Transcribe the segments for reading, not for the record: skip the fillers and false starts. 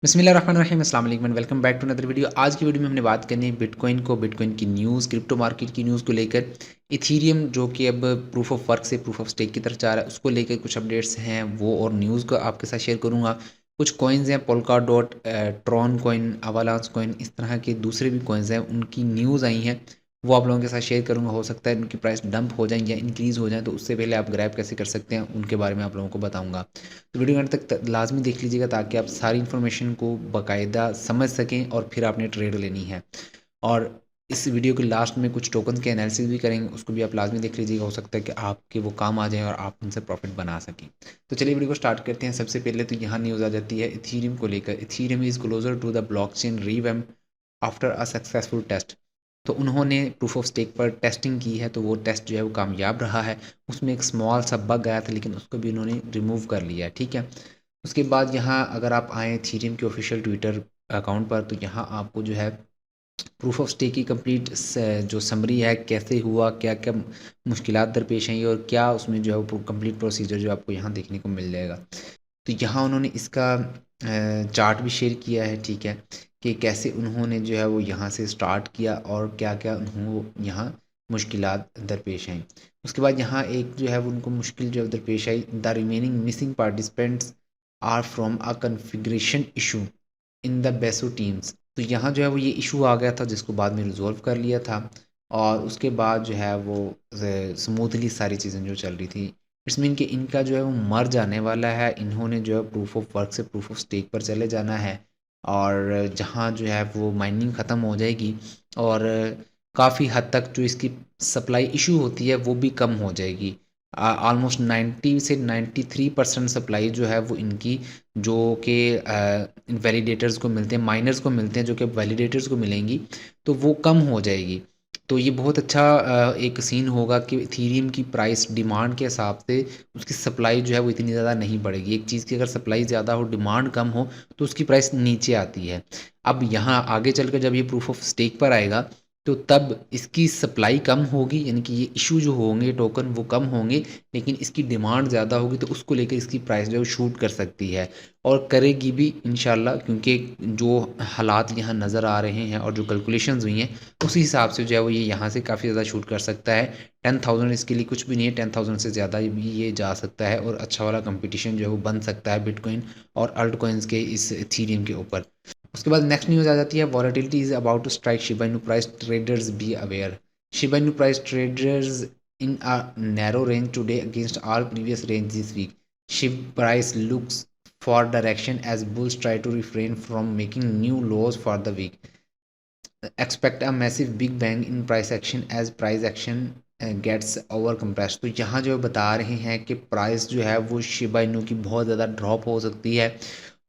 बिस्मिल्लाहिर्रहमानिर्रहीम अस्सलाम वालेकुम and welcome back to another video. आज की वीडियो में हमने बात करनी है बिटकॉइन की न्यूज़, क्रिप्टो मार्केट की न्यूज़ को लेकर। इथीरियम जो कि अब प्रूफ ऑफ वर्क से प्रूफ ऑफ स्टेक की तरफ जा रहा है, उसको लेकर कुछ अपडेट्स हैं वो और न्यूज़ को आपके साथ शेयर करूँगा। कुछ कॉइन्स हैं Polkadot, Tron coin, Avalanche coin, इस तरह के दूसरे भी कॉइन्स हैं, उनकी न्यूज़ आई हैं, वो आप लोगों के साथ शेयर करूँगा। हो सकता है उनकी प्राइस डंप हो जाए या इंक्रीज़ हो जाए, तो उससे पहले आप ग्रैब कैसे कर सकते हैं उनके बारे में आप लोगों को बताऊँगा। तो वीडियो अंत तक लाजमी देख लीजिएगा ताकि आप सारी इन्फॉर्मेशन को बाकायदा समझ सकें और फिर आपने ट्रेड लेनी है। और इस वीडियो के लास्ट में कुछ टोकन के एनालिसिस भी करेंगे, उसको भी आप लाजमी देख लीजिएगा। हो सकता है कि आपके वो काम आ जाए और आप उनसे प्रॉफिट बना सकें। तो चलिए वीडियो को स्टार्ट करते हैं। सबसे पहले तो यहाँ न्यूज़ आ जाती है इथीरियम को लेकर। Ethereum is closer to the blockchain revamp after a successful test. तो उन्होंने प्रूफ ऑफ स्टेक पर टेस्टिंग की है, तो वो टेस्ट जो है वो कामयाब रहा है। उसमें एक स्मॉल सा बग गया था, लेकिन उसको भी उन्होंने रिमूव कर लिया है। ठीक है। उसके बाद यहाँ अगर आप आएँ थीरियम के ऑफिशियल ट्विटर अकाउंट पर, तो यहाँ आपको जो है प्रूफ ऑफ स्टेक की कंप्लीट जो समरी है, कैसे हुआ, क्या क्या मुश्किलात दरपेश आई और क्या उसमें जो है वो कंप्लीट प्रोसीजर जो आपको यहाँ देखने को मिल जाएगा। तो यहाँ उन्होंने इसका चार्ट भी शेयर किया है। ठीक है, कि कैसे उन्होंने जो है वो यहाँ से स्टार्ट किया और क्या क्या उन्होंने यहाँ मुश्किलात दरपेश आई। उसके बाद यहाँ एक जो है वो उनको मुश्किल जो है दरपेश आई, the remaining missing participants are from a configuration issue in the beso teams. तो यहाँ जो है वो ये इशू आ गया था, जिसको बाद में रिजॉल्व कर लिया था और उसके बाद जो है वो स्मूथली सारी चीज़ें जो चल रही थी। इट्स मीन कि इनका जो है वो मर जाने वाला है। इन्होंने जो है प्रूफ ऑफ वर्क से प्रूफ ऑफ स्टेक पर चले जाना है और जहाँ जो है वो माइनिंग ख़त्म हो जाएगी और काफ़ी हद तक जो इसकी सप्लाई इशू होती है वो भी कम हो जाएगी। ऑलमोस्ट 90 से 93% सप्लाई जो है वो इनकी जो कि वैलिडेटर्स को मिलते हैं, माइनर्स को मिलते हैं, जो कि वैलिडेटर्स को मिलेंगी, तो वो कम हो जाएगी। तो ये बहुत अच्छा एक सीन होगा कि इथीरियम की प्राइस डिमांड के हिसाब से उसकी सप्लाई जो है वो इतनी ज़्यादा नहीं बढ़ेगी। एक चीज़ की अगर सप्लाई ज़्यादा हो, डिमांड कम हो, तो उसकी प्राइस नीचे आती है। अब यहाँ आगे चलकर जब ये प्रूफ ऑफ स्टेक पर आएगा, तो तब इसकी सप्लाई कम होगी, यानी कि ये इशू जो होंगे टोकन वो कम होंगे, लेकिन इसकी डिमांड ज़्यादा होगी, तो उसको लेकर इसकी प्राइस जो है वो शूट कर सकती है और करेगी भी इंशाल्लाह। क्योंकि जो हालात यहाँ नज़र आ रहे हैं और जो कैलकुलेशंस हुई हैं, उसी हिसाब से जो है वो ये यहाँ से काफ़ी ज़्यादा शूट कर सकता है। 10,000 इसके लिए कुछ भी नहीं है, 10,000 से ज़्यादा भी ये जा सकता है और अच्छा वाला कंपटीशन जो है वो बन सकता है बिटकॉइन और अल्ट कॉइन्स के इस इथीरियम के ऊपर। उसके बाद नेक्स्ट न्यूज़ आ जाती है, volatility is about to strike Shiba Inu price, traders be aware. Shiba Inu price traders in a narrow range today against all previous range this week. SHIB price looks for direction as bulls try to refrain from making new lows for the week. Expect a massive big bang in price action as price action gets over compress. तो यहाँ जो बता रहे हैं कि price जो है वो शिबा इनू की बहुत ज़्यादा ड्रॉप हो सकती है,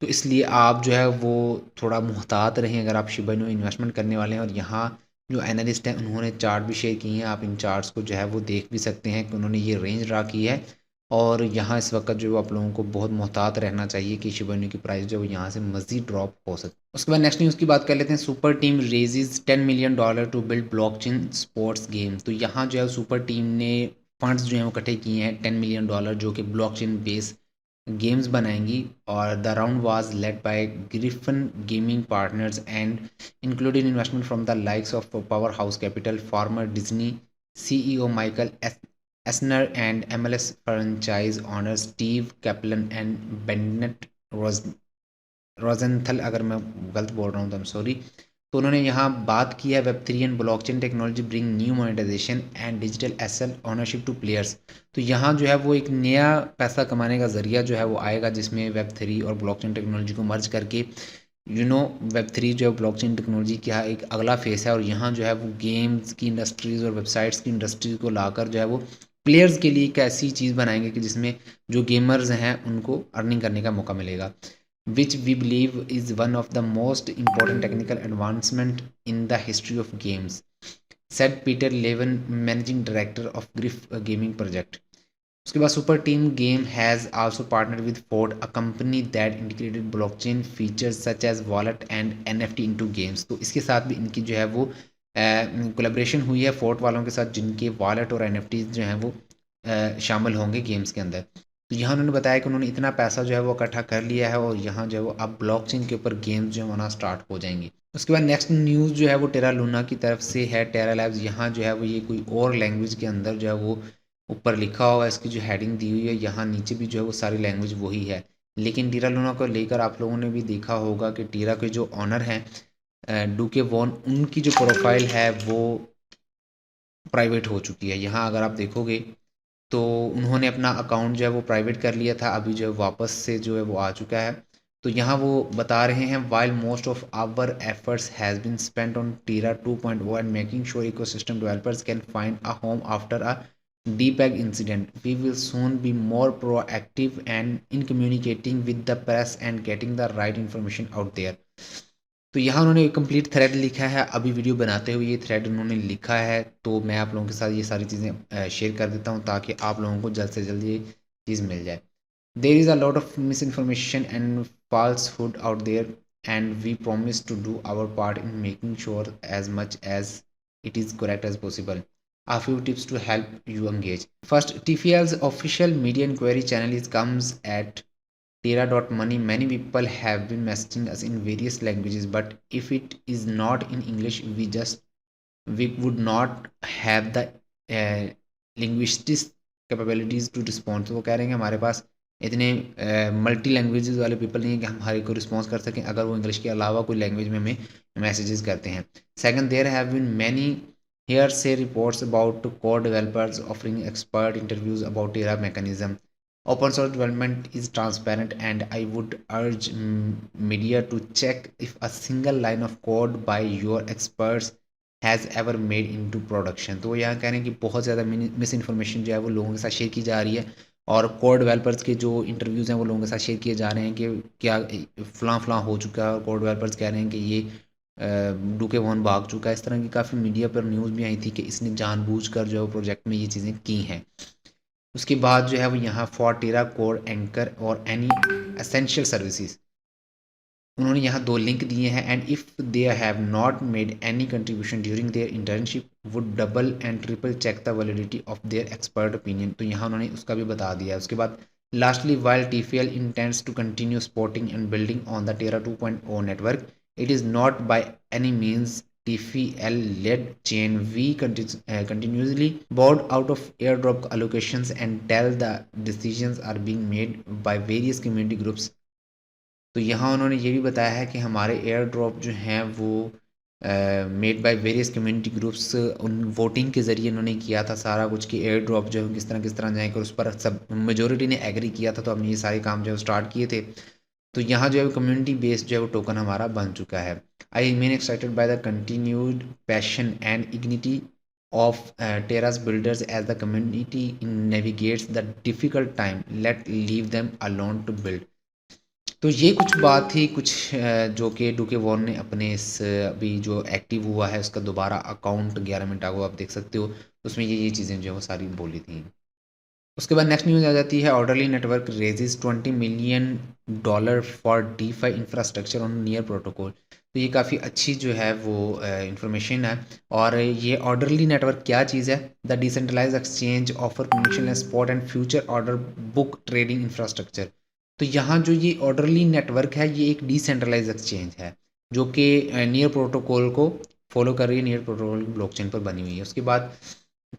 तो इसलिए आप जो है वो थोड़ा मुहतात रहें अगर आप शिबा इनू इन्वेस्टमेंट करने वाले हैं। और यहाँ जो एनालिस्ट हैं उन्होंने चार्ट भी शेयर किए हैं, आप इन चार्ट्स को जो है वो देख भी सकते हैं कि उन्होंने ये रेंज ड्रा की है और यहाँ इस वक्त जो आप लोगों को बहुत मुहतात रहना चाहिए कि शिबा इनू की प्राइस जो है वो यहाँ से मज़ीद ड्रॉप हो सकती है। उसके बाद नेक्स्ट न्यूज़ की बात कर लेते हैं, super team raises $10 million to build blockchain sports game. तो यहाँ जो है सुपर टीम ने फंड्स जो हैं वो इकट्ठे किए हैं $10 million, जो कि ब्लॉकचेन बेस गेम्स बनाएंगी। और the round was led by Griffin Gaming Partners and including investment from the likes of Powerhouse Capital, former Disney CEO Michael Eisner and MLS franchise owner Steve Kaplan and Bennett Rosenthal. अगर मैं गलत बोल रहा हूँ तो I am sorry. तो उन्होंने यहाँ बात की है, web 3 and blockchain technology bring new monetisation and digital asset ownership to players. तो यहाँ जो है वो एक नया पैसा कमाने का ज़रिया जो है वो आएगा, जिसमें वेब 3 और ब्लॉकचेन टेक्नोलॉजी को मर्ज करके वेब 3 जो है ब्लॉकचेन टेक्नोलॉजी का एक अगला फेस है। और यहाँ जो है वो गेम्स की इंडस्ट्रीज़ और वेबसाइट्स की इंडस्ट्रीज़ को लाकर जो है वो प्लेयर्स के लिए एक ऐसी चीज़ बनाएंगे कि जिसमें जो गेमर्स हैं उनको अर्निंग करने का मौका मिलेगा, which we believe is one of the most important technical advancement in the history of games, said Peter Levin, managing director of Griff Gaming Project. उसके बाद super team game has also partner with Ford, a company that integrated blockchain features such as wallet and NFT into games. तो इसके साथ भी इनकी जो है वो कोलेब्रेशन हुई है फोर्ड वालों के साथ, जिनके वॉलेट और NFT जो हैं वो शामिल होंगे गेम्स के अंदर। तो यहाँ उन्होंने बताया कि उन्होंने इतना पैसा जो है वो इकट्ठा कर लिया है और यहाँ जो है वो अब ब्लॉकचेन के ऊपर गेम्स जो है आना स्टार्ट हो जाएंगी। उसके बाद नेक्स्ट न्यूज़ जो है वो टेरा लूना की तरफ से है। टेरा लैब्स यहाँ जो है वो ये कोई और लैंग्वेज के अंदर जो है वो ऊपर लिखा हुआ है, इसकी जो हेडिंग दी हुई है यहाँ नीचे भी जो है वो सारी लैंग्वेज वही है। लेकिन टेरा लूना को लेकर आप लोगों ने भी देखा होगा कि टेरा के जो ऑनर हैं डूके वॉन, उनकी जो प्रोफाइल है वो प्राइवेट हो चुकी है। यहाँ अगर आप देखोगे तो उन्होंने अपना अकाउंट जो है वो प्राइवेट कर लिया था, अभी जो है वापस से जो है वो आ चुका है। तो यहाँ वो बता रहे हैं while most of our efforts has been spent on Terra 2.0 and making sure ecosystem developers can find a home after a depeg incident, we will soon be more proactive and in communicating with the press and getting the right information out there. तो यहाँ उन्होंने एक complete thread लिखा है, अभी video बनाते हुए ये थ्रेड उन्होंने लिखा है, तो मैं आप लोगों के साथ ये सारी चीज़ें शेयर कर देता हूँ ताकि आप लोगों को जल्द से जल्द ये चीज़ मिल जाए। There is a lot of misinformation and falsehood out there and we promise to do our part in making sure as much as it is correct as possible. A few tips to help you engage. First, TFL's official media inquiry channel is comes at Tera.money. Many people have been messaging us in various languages, but if it is not in English, we would not have the linguistic capabilities to respond. तो वो कह रहे हैं कि हमारे पास इतने multi languages वाले people नहीं है कि हम हर एक को रिस्पॉन्स कर सकें अगर वो इंग्लिश के अलावा कोई लैंग्वेज में हमें मैसेजेस करते हैं। Second, there have been many hearsay reports about core developers offering expert interviews about Terra mechanism. Open source development is transparent and I would urge media to check if a single line of code by your experts has ever made into production. तो यहाँ कह रहे हैं कि बहुत ज़्यादा miss information जो है वो लोगों के साथ शेयर की जा रही है और कोड डेवलपर्स के जो इंटरव्यूज़ हैं वो लोगों के साथ शेयर किए जा रहे हैं कि क्या फ़लाँ फ़लाँ हो चुका है और कोड डेवलपर्स कह रहे हैं कि ये डूके वॉन भाग चुका है। इस तरह की काफ़ी मीडिया पर न्यूज़ भी आई थी कि इसने जानबूझकर जो है वो प्रोजेक्ट में ये चीज़ें की हैं। उसके बाद जो है वो यहाँ फॉर टेरा कोर एंकर और एनी एसेंशियल सर्विसेज, उन्होंने यहाँ 2 लिंक दिए हैं and if they have not made any contribution during their internship would double and triple check the validity of their expert opinion. तो यहाँ उन्होंने उसका भी बता दिया है। उसके बाद lastly while TFL intends to continue supporting and building on the Terra 2.0 network, it is not by any means TFL led chain. We continuously board out of airdrop allocations and tell the decisions are being made by various community groups. तो यहाँ उन्होंने ये भी बताया है कि हमारे air drop जो हैं वो made by various community groups, उन वोटिंग के ज़रिए उन्होंने किया था सारा कुछ कि एयर ड्रॉप जो है किस तरह जाएंगे, उस पर सब मेजोरिटी ने एग्री किया था, तो हमने ये सारे काम जो है स्टार्ट किए थे। तो यहाँ जो है कम्युनिटी बेस्ड जो है वो टोकन हमारा बन चुका है। I remain excited by the continued passion and dignity of Terra's builders as the community navigates the difficult time, let leave them alone to build. तो ये कुछ बात थी कुछ जो कि डूके वॉन ने अपने इस अभी जो एक्टिव हुआ है उसका दोबारा अकाउंट 11 मिनट आगो आप देख सकते हो, उसमें ये चीज़ें जो है वो सारी बोली थी। उसके बाद नेक्स्ट न्यूज़ आ जाती है orderly network raises $20 million for DeFi infrastructure on near protocol. तो ये काफ़ी अच्छी जो है वो इंफॉर्मेशन है। और ये ऑर्डरली नेटवर्क क्या चीज़ है? The decentralise exchange offer connection spot and future order book trading infrastructure. तो यहाँ जो ये ऑर्डरली नेटवर्क है ये एक डिसेंट्रलाइज एक्सचेंज है जो कि नियर प्रोटोकॉल को फॉलो कर रही है, नियर प्रोटोकॉल ब्लॉकचेन पर बनी हुई है। उसके बाद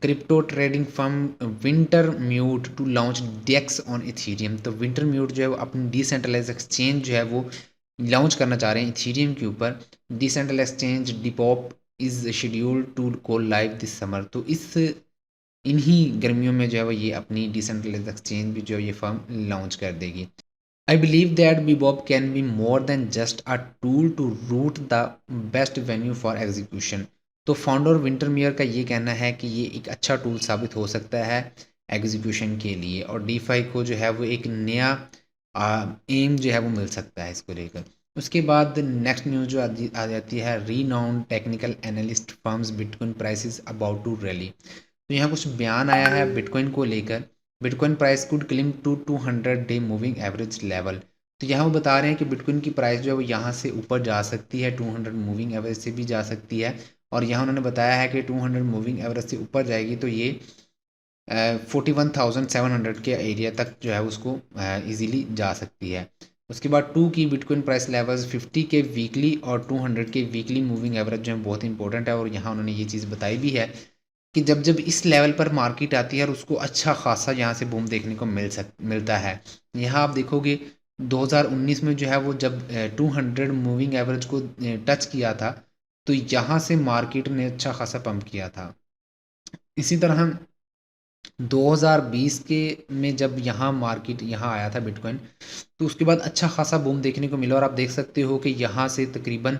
crypto trading firm Wintermute to launch DEX on Ethereum. तो विंटर म्यूट जो है वो अपनी डिसेंट्रलाइज एक्सचेंज जो है वो लॉन्च करना चाह रहे हैं इथीरियम के ऊपर। Decentral exchange Dipop is scheduled to go live this summer. तो इस इन्हीं गर्मियों में जो है वो ये अपनी डिसेंट्रलाइज एक्सचेंज भी जो है ये फर्म लॉन्च कर देगी। I believe that Bebop can be more than just a tool to route the best venue for execution. तो फाउंडर विंटरमियर का ये कहना है कि ये एक अच्छा टूल साबित हो सकता है एग्जीक्यूशन के लिए और DeFi को जो है वो एक नया एम जो है वो मिल सकता है इसको लेकर। उसके बाद नेक्स्ट न्यूज़ जो आ जाती है renowned technical analyst firms Bitcoin prices about to rally. तो यहाँ कुछ बयान आया है बिटकॉइन को लेकर। Bitcoin price could climb to 200 day moving average level. तो यहाँ वो बता रहे हैं कि बिटकॉइन की प्राइस जो है वो यहाँ से ऊपर जा सकती है, 200 मूविंग एवरेज से भी जा सकती है। और यहाँ उन्होंने बताया है कि 200 मूविंग एवरेज से ऊपर जाएगी तो ये 41,700 के एरिया तक जो है उसको इजीली जा सकती है। उसके बाद 2 की बिटकॉइन प्राइस लेवल्स 50 के वीकली और 200 के वीकली मूविंग एवरेज जो है बहुत इंपॉर्टेंट है, और यहाँ उन्होंने ये चीज़ बताई भी है कि जब जब इस लेवल पर मार्केट आती है और उसको अच्छा खासा यहाँ से बूम देखने को मिलता है। यहाँ आप देखोगे 2019 में जो है वो जब 200 मूविंग एवरेज को टच किया था, तो यहाँ से मार्केट ने अच्छा खासा पंप किया था। इसी तरह 2020 के में जब यहाँ मार्केट यहाँ आया था बिटकॉइन, तो उसके बाद अच्छा खासा बूम देखने को मिला, और आप देख सकते हो कि यहाँ से तकरीबन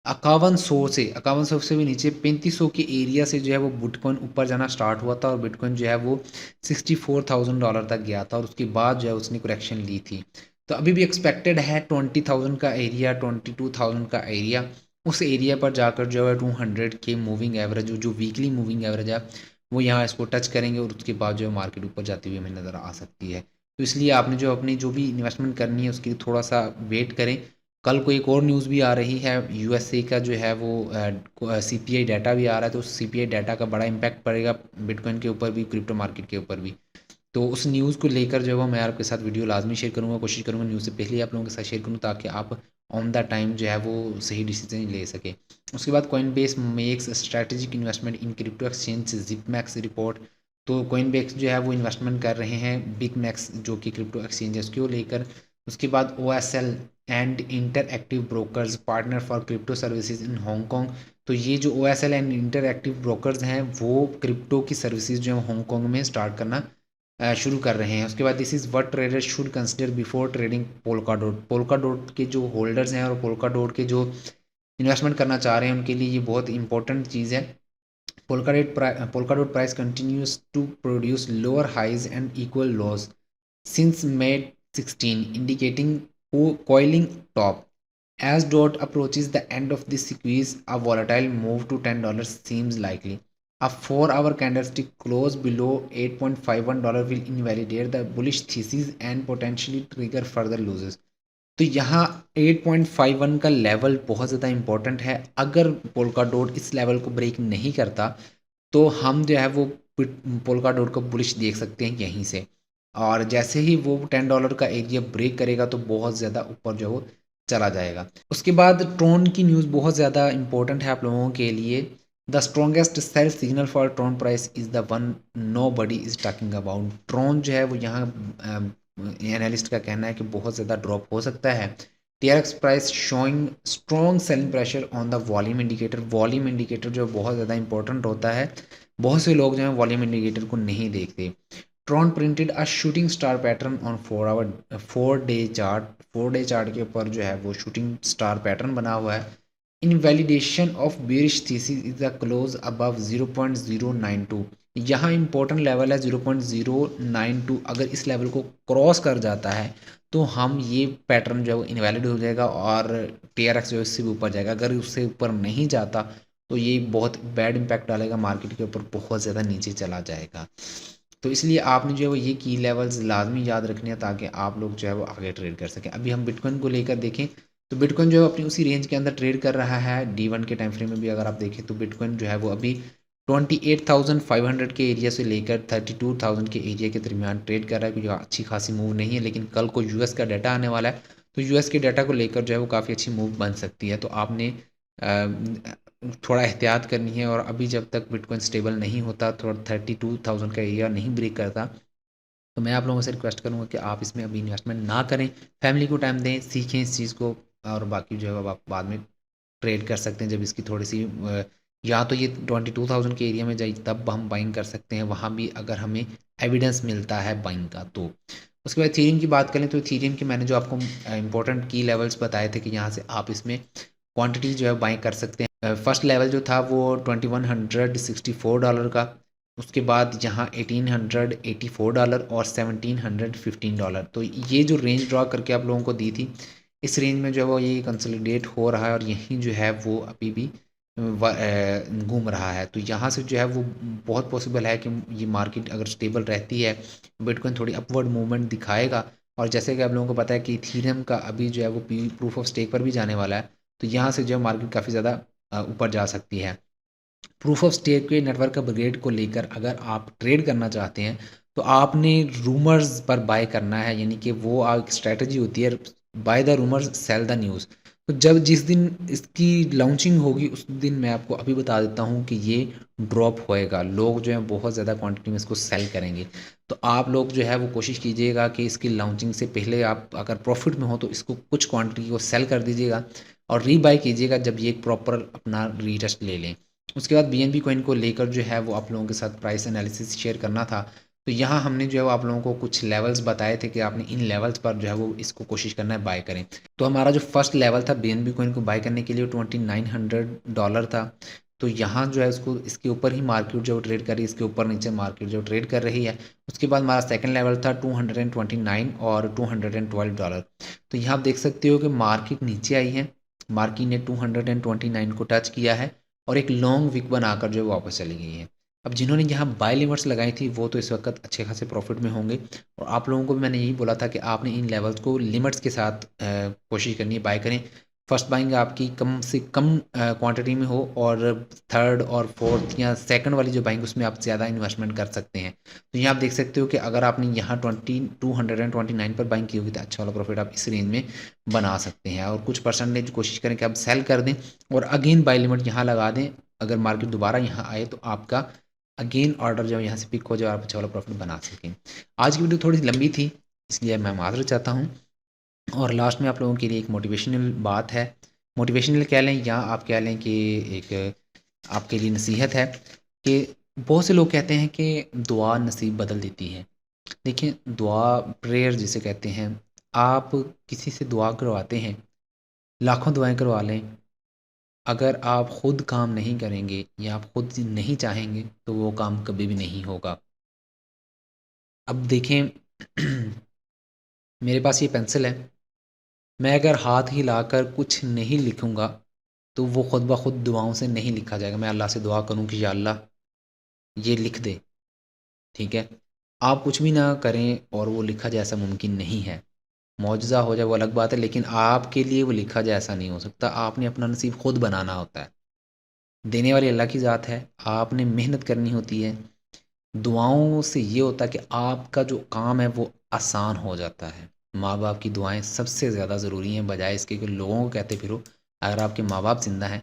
5100 से भी नीचे 3500 के एरिया से जो है वो बिटकॉइन ऊपर जाना स्टार्ट हुआ था, और बिटकॉइन जो है वो $64,000 तक गया था, और उसके बाद जो है उसने करेक्शन ली थी। तो अभी भी एक्सपेक्टेड है 20,000 का एरिया, 22,000 का एरिया, उस एरिया पर जाकर जो है 200 के मूविंग एवरेज जो वीकली मूविंग एवरेज है वो यहाँ इसको टच करेंगे, और उसके बाद जो है मार्केट ऊपर जाती हुई हमें नज़र आ सकती है। तो इसलिए आपने जो अपनी जो भी इन्वेस्टमेंट करनी है उसके लिए थोड़ा सा वेट करें। कल को एक और न्यूज़ भी आ रही है, यूएसए का जो है वो सीपीआई डाटा भी आ रहा है, तो उस सीपीआई डाटा का बड़ा इम्पैक्ट पड़ेगा बिटकॉइन के ऊपर भी, क्रिप्टो मार्केट के ऊपर भी। तो उस न्यूज़ को लेकर जो है वो मैं आपके साथ वीडियो लाजमी शेयर करूँगा, कोशिश करूँगा न्यूज़ से पहले आप लोगों के साथ शेयर करूँ, ताकि आप ऑन द टाइम जो है वो सही डिसीजन ले सके। उसके बाद Coinbase makes strategic investment in crypto exchange Zipmex report. तो कॉइनबेस जो है वो इन्वेस्टमेंट कर रहे हैं बिगमैक्स जो कि क्रिप्टो एक्सचेंज है उसको लेकर। उसके बाद OSL and interactive brokers partner for crypto services in Hong Kong. तो ये जो OSL एंड इंटरएक्टिव ब्रोकर्स हैं वो क्रिप्टो की सर्विसेज जो है हांगकॉन्ग में स्टार्ट करना शुरू कर रहे हैं। उसके बाद this is what traders should consider before trading polka dot. Polka dot के जो होल्डर्स हैं और पोल्का डॉट के जो इन्वेस्टमेंट करना चाह रहे हैं उनके लिए ये बहुत इंपॉर्टेंट चीज़ है। Polkadot price continues to produce lower highs and equal lows since May 16, indicating coiling top. As dot approaches the end of this squeeze, a volatile move to $10 seems likely. A 4-hour candlestick close below $8.51 will invalidate the bullish thesis and potentially trigger further losses. तो यहाँ 8.51 का level बहुत ज़्यादा important है। अगर polka dot इस level को break नहीं करता तो हम जो है वो पोल्का डॉट को बुलिश देख सकते हैं यहीं से, और जैसे ही वो $10 का एरिया ब्रेक करेगा तो बहुत ज़्यादा ऊपर जो है वो चला जाएगा। उसके बाद ट्रोन की न्यूज़ बहुत ज़्यादा इंपॉर्टेंट है आप लोगों के लिए। The strongest sell signal for Tron price is the one nobody is talking about. Tron जो है वो यहाँ एनालिस्ट का कहना है कि बहुत ज़्यादा ड्रॉप हो सकता है। TRX price showing strong selling pressure on the volume indicator. Volume indicator जो बहुत ज़्यादा इंपॉर्टेंट होता है, बहुत से लोग जो हैं वॉल्यूम इंडिकेटर को नहीं देखते। Tron printed a shooting star pattern on 4 day chart. 4 day chart के ऊपर जो है वो शूटिंग स्टार पैटर्न बना हुआ है। Invalidation of bearish thesis is the close above 0.092। यहाँ इंपॉर्टेंट लेवल है 0.092। अगर इस लेवल को क्रॉस कर जाता है तो हम ये पैटर्न जो है वो इनवैलिड हो जाएगा और TRX जो है इससे भी ऊपर जाएगा। अगर उससे ऊपर नहीं जाता तो ये बहुत बैड इम्पैक्ट डालेगा मार्केट के ऊपर, बहुत ज़्यादा नीचे चला जाएगा। तो इसलिए आपने जो है वो ये की लेवल्स लाजमी याद रखने हैं ताकि आप लोग जो है वो आगे ट्रेड कर सकें। अभी हम बिटकॉइन को लेकर देखें तो बिटकॉइन जो है अपनी उसी रेंज के अंदर ट्रेड कर रहा है। D1 के टाइम फ्रेम में भी अगर आप देखें तो बिटकॉइन जो है वो अभी 28,500 के एरिया से लेकर 32,000 के एरिया के दरमियान ट्रेड कर रहा है, क्योंकि अच्छी खासी मूव नहीं है। लेकिन कल को US का डाटा आने वाला है, तो US के डाटा को लेकर जो है वो काफ़ी अच्छी मूव बन सकती है। तो आपने थोड़ा एहतियात करनी है, और अभी जब तक बिटकॉइन स्टेबल नहीं होता, थोड़ा 32,000 का एरिया नहीं ब्रेक करता, तो मैं आप लोगों से रिक्वेस्ट करूँगा कि आप इसमें अभी इन्वेस्टमेंट ना करें, फैमिली को टाइम दें, सीखें इस चीज़ को, और बाकी जो है आप बाद में ट्रेड कर सकते हैं जब इसकी थोड़ी सी या तो ये 22,000 के एरिया में जाए तब हम बाइंग कर सकते हैं, वहाँ भी अगर हमें एविडेंस मिलता है बाइंग का तो। उसके बाद इथेरियम की बात करें तो इथेरियम की मैंने जो आपको इंपॉर्टेंट की लेवल्स बताए थे कि यहाँ से आप इसमें क्वांटिटी जो है बाइंग कर सकते हैं। फर्स्ट लेवल जो था वो $2164 का, उसके बाद यहाँ $1884 और $1715। तो ये जो रेंज ड्रॉ करके आप लोगों को दी थी, इस रेंज में जो है वो ये कंसोलिडेट हो रहा है, और यहीं जो है वो अभी भी घूम रहा है। तो यहाँ से जो है वो बहुत पॉसिबल है कि ये मार्केट अगर स्टेबल रहती है, बिटकॉइन थोड़ी अपवर्ड मूवमेंट दिखाएगा। और जैसे कि आप लोगों को पता है कि इथेरियम का अभी जो है वो प्रूफ ऑफ स्टेक पर भी जाने वाला है, तो यहाँ से जो है मार्केट काफ़ी ज़्यादा ऊपर जा सकती है। प्रूफ ऑफ स्टेक के नेटवर्क अपग्रेड को लेकर अगर आप ट्रेड करना चाहते हैं तो आपने रूमर्स पर बाय करना है, यानी कि वो एक स्ट्रैटेजी होती है, buy the rumours sell the news. तो जब जिस दिन इसकी लॉन्चिंग होगी उस दिन मैं आपको अभी बता देता हूँ कि ये ड्रॉप होएगा, लोग जो है बहुत ज़्यादा क्वांटिटी में इसको सेल करेंगे। तो आप लोग जो है वो कोशिश कीजिएगा कि इसकी लॉन्चिंग से पहले आप अगर प्रॉफिट में हो तो इसको कुछ क्वांटिटी को सेल कर दीजिएगा और रीबाय कीजिएगा जब ये प्रॉपर अपना रीटेस्ट ले लें। उसके बाद बीएनबी कॉइन को लेकर जो है वो आप लोगों के साथ प्राइस एनालिसिस शेयर करना था। तो यहाँ हमने जो है वो आप लोगों को कुछ लेवल्स बताए थे कि आपने इन लेवल्स पर जो है वो इसको कोशिश करना है बाय करें। तो हमारा जो फर्स्ट लेवल था बीएनबी कॉइन को बाय करने के लिए $2900 था। तो यहाँ जो है इसको इसके ऊपर ही मार्केट जो ट्रेड कर रही है, इसके ऊपर नीचे मार्केट जो ट्रेड कर रही है। उसके बाद हमारा सेकंड लेवल था 229 और $212। तो यहाँ आप देख सकते हो कि मार्केट नीचे आई है, मार्केट ने 229 को टच किया है और एक लॉन्ग विक बनाकर जो है वापस चली गई है। अब जिन्होंने यहाँ बाय लिमिट्स लगाई थी वो तो इस वक्त अच्छे खासे प्रॉफिट में होंगे, और आप लोगों को भी मैंने यही बोला था कि आपने इन लेवल्स को लिमिट्स के साथ कोशिश करनी है बाय करें। फर्स्ट बाइंग आपकी कम से कम क्वांटिटी में हो, और थर्ड और फोर्थ या सेकंड वाली जो बाइंग उसमें आप ज़्यादा इन्वेस्टमेंट कर सकते हैं। तो यहाँ आप देख सकते हो कि अगर आपने यहाँ 229 पर बाइंग की होगी तो अच्छा वाला प्रॉफिट आप इस रेंज में बना सकते हैं, और कुछ परसेंटेज कोशिश करें कि आप सेल कर दें और अगेन बाय लिमिट यहाँ लगा दें। अगर मार्केट दोबारा यहाँ आए तो आपका अगेन ऑर्डर जो यहाँ से पिक हो जाए और आप अच्छा वाला प्रॉफिट बना सकें। आज की वीडियो थोड़ी सी लंबी थी इसलिए मैं माजरत चाहता हूँ। और लास्ट में आप लोगों के लिए एक मोटिवेशनल बात है, मोटिवेशनल कह लें या आप कह लें कि एक आपके लिए नसीहत है कि बहुत से लोग कहते हैं कि दुआ नसीब बदल देती है। देखिए, दुआ प्रेयर जिसे कहते हैं, आप किसी से दुआ करवाते हैं, लाखों दुआएं करवा लें, अगर आप खुद काम नहीं करेंगे या आप खुद नहीं चाहेंगे तो वो काम कभी भी नहीं होगा। अब देखें मेरे पास ये पेंसिल है, मैं अगर हाथ हिलाकर कुछ नहीं लिखूँगा तो वो खुद ब खुद दुआओं से नहीं लिखा जाएगा। मैं अल्लाह से दुआ करूँ कि या अल्लाह ये लिख दे, ठीक है? आप कुछ भी ना करें और वो लिखा जाए ऐसा मुमकिन नहीं है। मौजज़ा हो जाए वो अलग बात है, लेकिन आपके लिए वो लिखा जाए ऐसा नहीं हो सकता। आपने अपना नसीब खुद बनाना होता है। देने वाली अल्लाह की ज़ात है, आपने मेहनत करनी होती है। दुआओं से ये होता है कि आपका जो काम है वो आसान हो जाता है। माँ बाप की दुआएं सबसे ज़्यादा ज़रूरी हैं, बजाय इसके कि लोगों को कहते फिरो। अगर आपके माँ बाप ज़िंदा हैं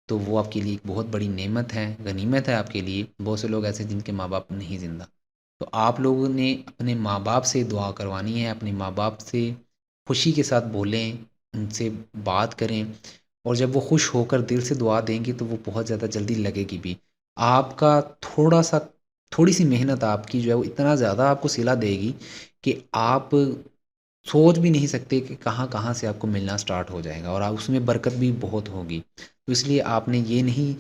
तो वो आपके लिए एक बहुत बड़ी नेमत है, गनीमत है आपके लिए। बहुत से लोग ऐसे जिनके माँ बाप नहीं ज़िंदा। तो आप लोगों ने अपने माँ बाप से दुआ करवानी है, अपने माँ बाप से खुशी के साथ बोलें, उनसे बात करें, और जब वो खुश होकर दिल से दुआ देंगे तो वो बहुत ज़्यादा जल्दी लगेगी भी। आपका थोड़ी सी मेहनत आपकी जो है वो इतना ज़्यादा आपको सिला देगी कि आप सोच भी नहीं सकते कि कहाँ कहाँ से आपको मिलना स्टार्ट हो जाएगा, और आप उसमें बरकत भी बहुत होगी। तो इसलिए आपने ये नहीं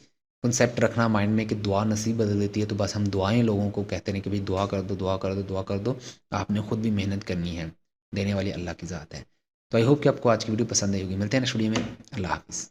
कॉन्सेप्ट रखना माइंड में कि दुआ नसीब बदल देती है, तो बस हम दुआएं लोगों को कहते हैं कि भाई दुआ कर दो, दुआ कर दो, दुआ कर दो। आपने खुद भी मेहनत करनी है, देने वाली अल्लाह की ज़ात है। तो आई होप कि आपको आज की वीडियो पसंद आई होगी। मिलते हैं नेक्स्ट वीडियो में। अल्लाह हाफ़िज़।